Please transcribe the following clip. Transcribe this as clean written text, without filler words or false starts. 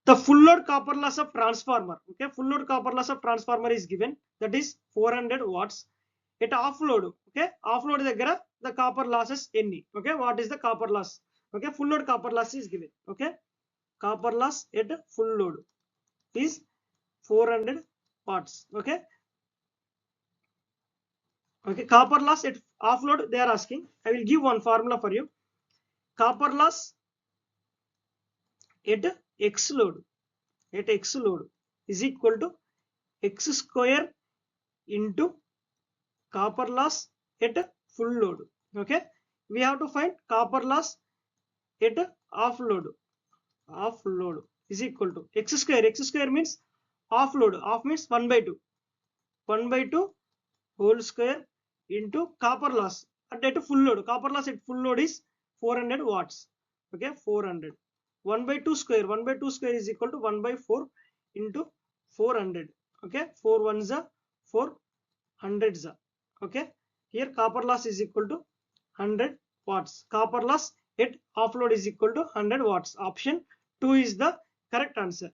The full load copper loss of transformer, okay, full load copper loss of transformer is given, that is 400 watts. At off load, okay, off load daggara the copper losses any, okay, what is the copper loss, okay, full load copper loss is given, okay, copper loss at full load is 400 watts, okay. Okay, copper loss at off load they are asking. I will give one formula for you. Copper loss at x load, at x load is equal to x square into copper loss at full load, okay. We have to find copper loss at off load. Off load is equal to x square, x square means off load, off means 1 by 2, 1 by 2 whole square into copper loss at full load. Copper loss at full load is 400 watts, okay, 400. 1 by 2 square, 1 by 2 square is equal to 1 by 4 into 400, okay, 4 ones are 4 hundreds are, okay. Here copper loss is equal to 100 watts. Copper loss at offload is equal to 100 watts. Option 2 is the correct answer.